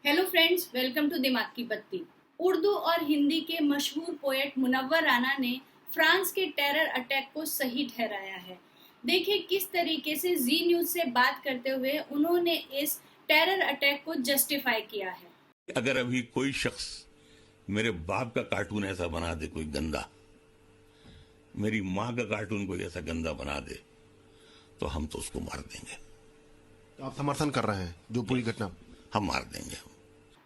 Hello friends, welcome to दिमाग की बत्ती। उर्दू और हिंदी के मशहूर पोएट मुनव्वर राना ने फ्रांस के टेरर अटैक को सही ठहराया है। देखिए किस तरीके से जी न्यूज से बात करते हुए उन्होंने इस टेरर अटैक को जस्टिफाई किया है। अगर अभी कोई शख्स मेरे बाप का कार्टून ऐसा बना दे, कोई गंदा, मेरी माँ का कार्टून कोई ऐसा गंदा बना दे, तो हम तो उसको मार देंगे। तो आप समर्थन कर रहे हैं जो पूरी घटना? हम मार देंगे।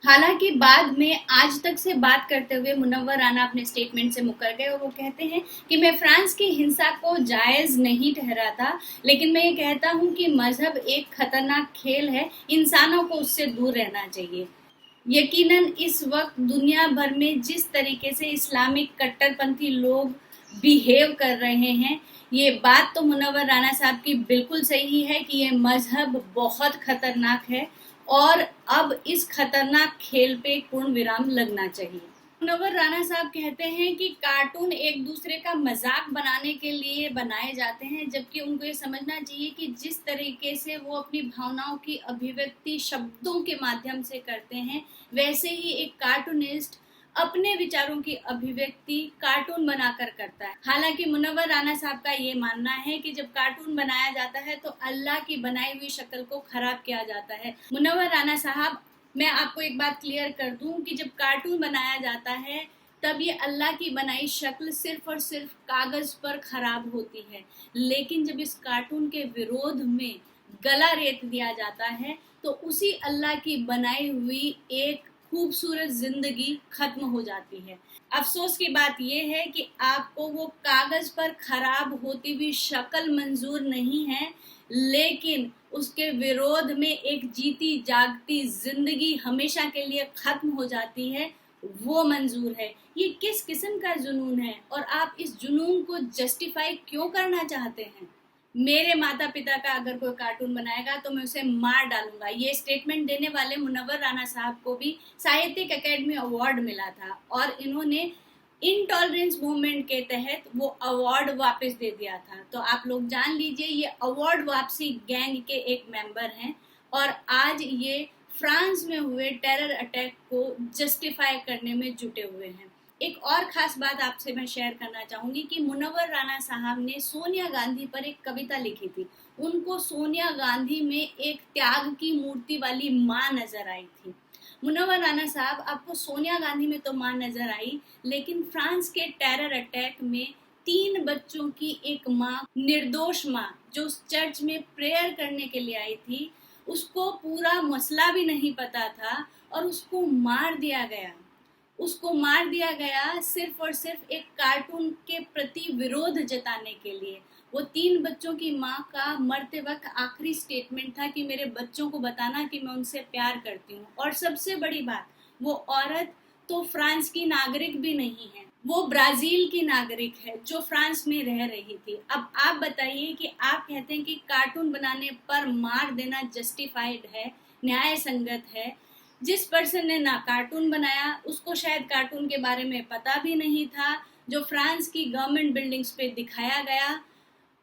हालांकि बाद में आज तक से बात करते हुए मुनव्वर राना अपने स्टेटमेंट से मुकर गए और वो कहते हैं कि मैं फ्रांस की हिंसा को जायज नहीं ठहराता, लेकिन मैं ये कहता हूँ कि मजहब एक खतरनाक खेल है, इंसानों को उससे दूर रहना चाहिए। यकीनन इस वक्त दुनिया भर में जिस तरीके से इस्लामिक कट्टरपंथी लोग बिहेव कर रहे हैं, ये बात तो मुनव्वर राना साहब की बिल्कुल सही है कि ये मजहब बहुत खतरनाक है और अब इस खतरनाक खेल पे पूर्ण विराम लगना चाहिए। मुनव्वर राना साहब कहते हैं कि कार्टून एक दूसरे का मजाक बनाने के लिए बनाए जाते हैं, जबकि उनको ये समझना चाहिए कि जिस तरीके से वो अपनी भावनाओं की अभिव्यक्ति शब्दों के माध्यम से करते हैं, वैसे ही एक कार्टूनिस्ट अपने विचारों की अभिव्यक्ति कार्टून बनाकर करता है। हालांकि मुनव्वर राना साहब का ये मानना है कि जब कार्टून बनाया जाता है तो अल्लाह की बनाई हुई शक्ल को खराब किया जाता है। मुनव्वर राना साहब, मैं आपको एक बात क्लियर कर दूं कि जब कार्टून बनाया जाता है तब ये अल्लाह की बनाई शक्ल सिर्फ और सिर्फ कागज पर खराब होती है, लेकिन जब इस कार्टून के विरोध में गला रेत दिया जाता है तो उसी अल्लाह की बनाई हुई एक खूबसूरत जिंदगी खत्म हो जाती है। अफसोस की बात यह है कि आपको वो कागज पर खराब होती हुई शक्ल मंजूर नहीं है, लेकिन उसके विरोध में एक जीती जागती जिंदगी हमेशा के लिए खत्म हो जाती है, वो मंजूर है। ये किस किस्म का जुनून है और आप इस जुनून को जस्टिफाई क्यों करना चाहते हैं? मेरे माता पिता का अगर कोई कार्टून बनाएगा तो मैं उसे मार डालूंगा। ये स्टेटमेंट देने वाले मुनव्वर राना साहब को भी साहित्यिक अकेडमी अवार्ड मिला था और इन्होंने इनटॉलरेंस मूवमेंट के तहत वो अवार्ड वापस दे दिया था। तो आप लोग जान लीजिए, ये अवार्ड वापसी गैंग के एक मेंबर हैं और आज ये फ्रांस में हुए टेरर अटैक को जस्टिफाई करने में जुटे हुए हैं। एक और खास बात आपसे मैं शेयर करना चाहूंगी कि मुनव्वर राना साहब ने सोनिया गांधी पर एक कविता लिखी थी। उनको सोनिया गांधी में एक त्याग की मूर्ति वाली माँ नजर आई थी। मुनव्वर राना साहब, आपको सोनिया गांधी में तो माँ नजर आई, लेकिन फ्रांस के टेरर अटैक में 3 बच्चों की एक माँ, निर्दोष माँ, जो उस चर्च में प्रेयर करने के लिए आई थी, उसको पूरा मसला भी नहीं पता था और उसको मार दिया गया। उसको मार दिया गया सिर्फ और सिर्फ एक कार्टून के प्रति विरोध जताने के लिए। वो 3 बच्चों की माँ का मरते वक्त आखिरी स्टेटमेंट था कि मेरे बच्चों को बताना कि मैं उनसे प्यार करती हूँ। और सबसे बड़ी बात, वो औरत तो फ्रांस की नागरिक भी नहीं है, वो ब्राजील की नागरिक है जो फ्रांस में रह रही थी। अब आप बताइए कि आप कहते हैं कि कार्टून बनाने पर मार देना जस्टिफाइड है, न्याय संगत है। जिस पर्सन ने ना कार्टून बनाया, उसको शायद कार्टून के बारे में पता भी नहीं था। जो फ्रांस की गवर्नमेंट बिल्डिंग्स पे दिखाया गया,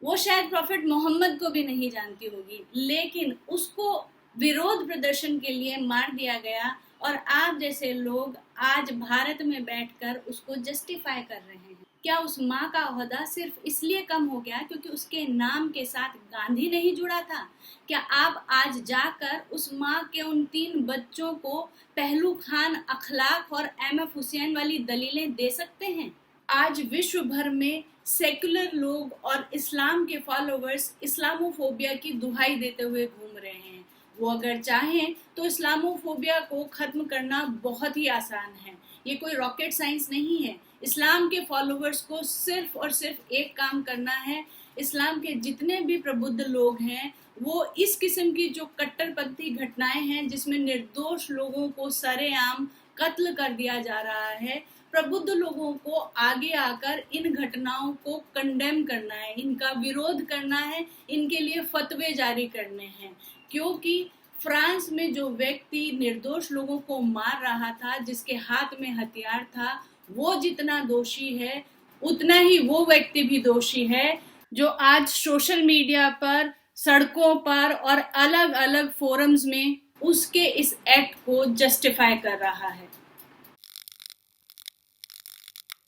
वो शायद प्रॉफिट मोहम्मद को भी नहीं जानती होगी, लेकिन उसको विरोध प्रदर्शन के लिए मार दिया गया और आप जैसे लोग आज भारत में बैठकर उसको जस्टिफाई कर रहे हैं। क्या उस माँ का ओहदा सिर्फ इसलिए कम हो गया क्योंकि उसके नाम के साथ गांधी नहीं जुड़ा था? क्या आप आज जाकर उस माँ के उन 3 बच्चों को पहलू खान अखलाक और एमएफ हुसैन वाली दलीलें दे सकते हैं? आज विश्व भर में सेक्युलर लोग और इस्लाम के फॉलोवर्स इस्लामोफोबिया की दुहाई देते हुए घूम रहे हैं। वो अगर चाहें तो इस्लामोफोबिया को खत्म करना बहुत ही आसान है। ये कोई रॉकेट साइंस नहीं है। इस्लाम के फॉलोवर्स को सिर्फ और सिर्फ एक काम करना है। इस्लाम के जितने भी प्रबुद्ध लोग हैं, वो इस किस्म की जो कट्टरपंथी घटनाएं हैं जिसमें निर्दोष लोगों को सरेआम कत्ल कर दिया जा रहा है, प्रबुद्ध लोगों को आगे आकर इन घटनाओं को कंडेम करना है, इनका विरोध करना है, इनके लिए फतवे जारी करने हैं। क्योंकि फ्रांस में जो व्यक्ति निर्दोष लोगों को मार रहा था, जिसके हाथ में हथियार था, वो जितना दोषी है उतना ही वो व्यक्ति भी दोषी है जो आज सोशल मीडिया पर, सड़कों पर और अलग अलग फोरम्स में उसके इस एक्ट को जस्टिफाई कर रहा है।